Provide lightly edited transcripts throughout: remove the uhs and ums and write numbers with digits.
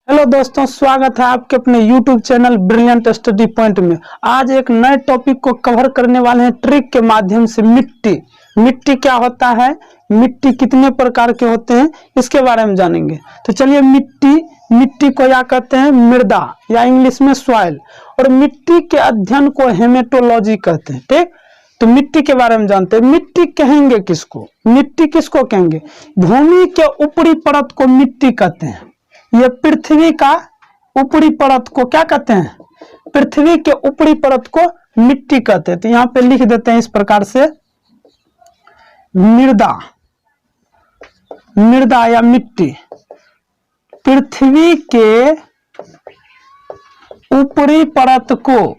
Hello दोस्तों, स्वागत है आपके अपने YouTube channel brilliant study point में। आज एक नए टॉपिक को कवर करने वाले हैं ट्रिक के माध्यम से। मिट्टी क्या होता है, मिट्टी कितने प्रकार के होते हैं, इसके बारे में जानेंगे। तो चलिए, मिट्टी को क्या कहते हैं? मृदा या इंग्लिश में सॉइल। और मिट्टी के अध्ययन को हेमेटोलॉजी कहते हैं। ठीक, तो मिट्टी के बारे में जानते हैं। मिट्टी कहेंगे किसको? मिट्टी किसको कहेंगे? भूमि के ऊपरी परत को मिट्टी कहते हैं। ये पृथ्वी का ऊपरी परत को क्या कहते हैं? पृथ्वी के ऊपरी परत को मिट्टी कहते हैं। तो यहाँ पे लिख देते हैं इस प्रकार से, मृदा या मिट्टी पृथ्वी के ऊपरी परत को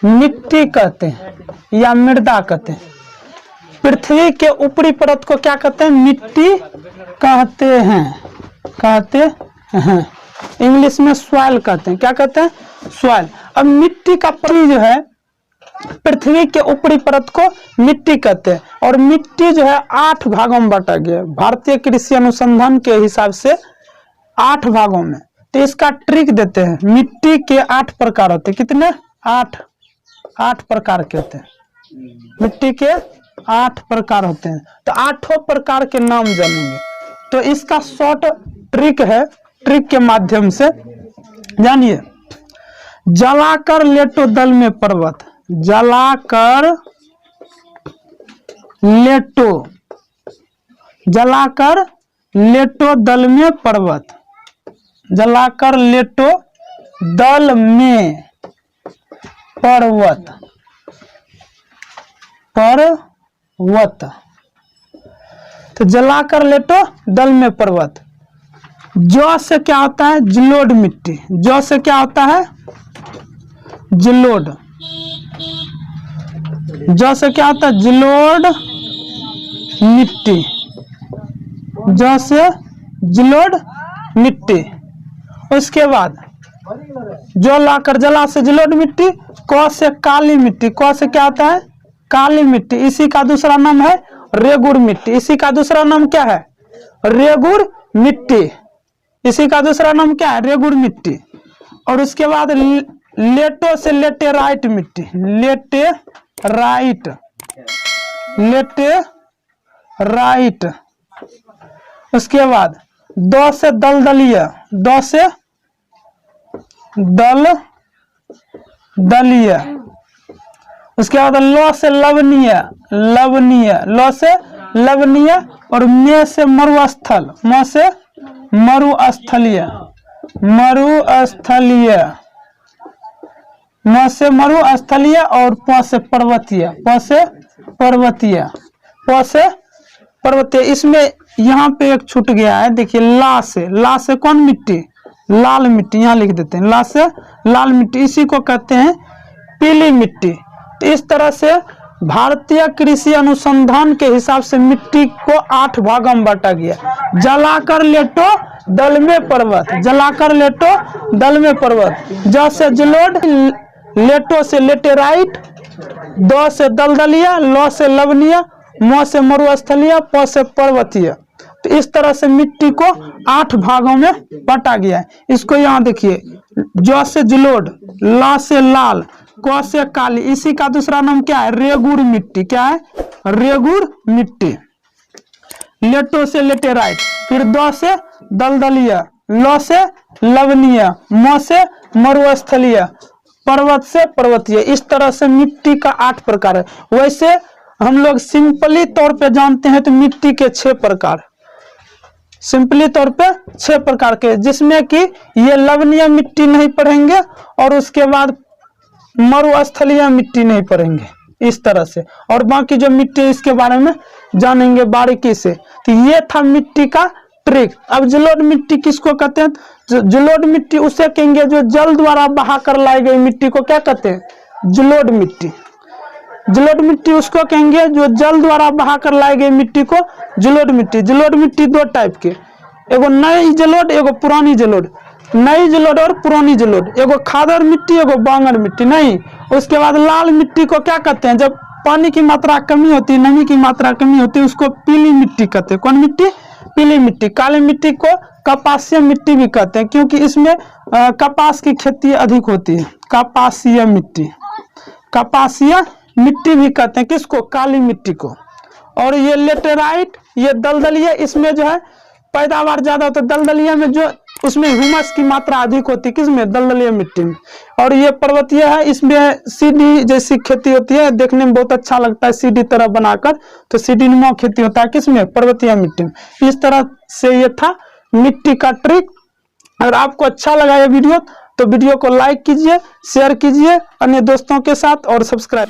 मिट्टी कहते हैं या मृदा कहते हैं। पृथ्वी के ऊपरी परत को क्या कहते हैं? मिट्टी कहते हैं। इंग्लिश में सॉइल कहते हैं। क्या कहते हैं? सॉइल। अब मिट्टी का परी जो है, पृथ्वी के ऊपरी परत को मिट्टी कहते हैं। और मिट्टी जो है 8 भागों में बांटा गया है। भारतीय कृषि अनुसंधान के हिसाब से 8 भागों में। तो इसका ट्रिक देते हैं। मिट्टी के 8 प्रकार होते हैं। कितने? 8 प्रकार के होते हैं। मिट्टी के 8 प्रकार होते हैं। तो 8 प्रकार के नाम जानेंगे। तो इसका शॉर्ट ट्रिक है, ट्रिक के माध्यम से जानिए। जलाकर लेटो दल में पर्वत, जलाकर लेटो दल में पर्वत, जलाकर लेटो दल में पर्वत। तो जलाकर लेटो दल में पर्वत। जौ से क्या होता है? जलोढ़ मिट्टी। जौ से क्या होता है? जलोढ़। जौ से क्या होता है? जलोढ़ मिट्टी। जौ से जलोढ़ मिट्टी। उसके बाद जो लाकर, जला से जलोढ़ मिट्टी। कौ से काली मिट्टी। कौ से क्या होता है? काली मिट्टी। इसी का दूसरा नाम है रेगुड़ मिट्टी। इसी का दूसरा नाम क्या है? रेगुड़ मिट्टी। इसी का दूसरा नाम क्या है? रेगुड़ मिट्टी। और उसके बाद लेटो से लेटेराइट मिट्टी। लेटेराइट। उसके बाद दो से दलदलीय। दो से दलदलीय। उसके बाद लो से लवणीय। लो से लवणीय। और मे से मरुस्थल। म से मरुस्थलीय। म से मरुस्थलीय। और प से पर्वतीय। इसमें यहाँ पे एक छूट गया है, देखिए। ला से कौन मिट्टी? लाल मिट्टी। यहाँ लिख देते हैं, ला से लाल मिट्टी। इसी को कहते हैं पीली मिट्टी। तो इस तरह से भारतीय कृषि अनुसंधान के हिसाब से मिट्टी को 8 भागों में बांटा गया। जलाकर लेटो दल में पर्वत, जलाकर लेटो दल में पर्वत। ज से जलोढ़, लेटो से लेटेराइट, दो से दलदलीय, लो से लवणीय, म से मरुस्थलीय, प से पर्वतीय। तो इस तरह से मिट्टी को 8 भागों में बांटा गया है। इसको यहाँ देखिए, ज से जलोढ़, ला से लाल, क से काली। इसी का दूसरा नाम क्या है? रेगुड़ मिट्टी। क्या है? रेगुड़ मिट्टी। लेटो से लेटेराइट, फिर दो से दलदलीय, लो से लवणीय, म से मरुस्थलीय, पर्वत से पर्वतीय। इस तरह से मिट्टी का 8 प्रकार है। वैसे हम लोग सिंपली तौर पे जानते हैं तो मिट्टी के 6 प्रकार, सिंपली तौर पे 6 प्रकार के, जिसमें कि ये लवणीय मिट्टी नहीं पढ़ेंगे और उसके बाद मरुस्थलीय मिट्टी नहीं पढ़ेंगे, इस तरह से। और बाकी जो मिट्टी है इसके बारे में जानेंगे बारीकी से। तो ये था मिट्टी का ट्रिक। अब जलोढ़ मिट्टी किसको कहते हैं? जलोढ़ मिट्टी उसे कहेंगे जो जल द्वारा बहा कर लाई गई मिट्टी को क्या कहते हैं? जलोढ़ मिट्टी। जलोढ़ मिट्टी उसको कहेंगे जो जल द्वारा बहा कर लाई गई मिट्टी को जलोढ़ मिट्टी। जलोढ़ मिट्टी 2 टाइप के, एगो नई जलोढ़, एगो पुरानी जलोढ़। नई जलोढ़ और पुरानी जलोढ़, एगो खादर मिट्टी, एगो बांगर मिट्टी। नहीं, उसके बाद लाल मिट्टी को क्या कहते हैं? जब पानी की मात्रा कमी होती है, नमी की मात्रा कमी होती है, उसको पीली मिट्टी कहते हैं। कौन मिट्टी? पीली मिट्टी, काली मिट्टी को कपासीय मिट्टी भी कहते हैं क्योंकि इसमें कपास की खेती अधिक होती है। कपासीय मिट्टी, कपासीय मिट्टी भी कहते हैं किसको? काली मिट्टी को। और ये लेटेराइट, ये दलदलीय, इसमें जो है पैदावार ज्यादा होता है। दलदलीय में जो उसमें ह्यूमस की मात्रा अधिक होती है, किसमें? दलदलीय मिट्टी में। और ये पर्वतीय है, इसमें सीढ़ी जैसी खेती होती है, देखने में बहुत अच्छा लगता है सीढ़ी तरह बनाकर, तो सीढ़ी नुमा खेती होता है किसमें? पर्वतीय मिट्टी में। इस तरह से ये था मिट्टी का ट्रिक। अगर आपको अच्छा लगा ये वीडियो तो वीडियो को लाइक कीजिए, शेयर कीजिए अन्य दोस्तों के साथ और सब्सक्राइब।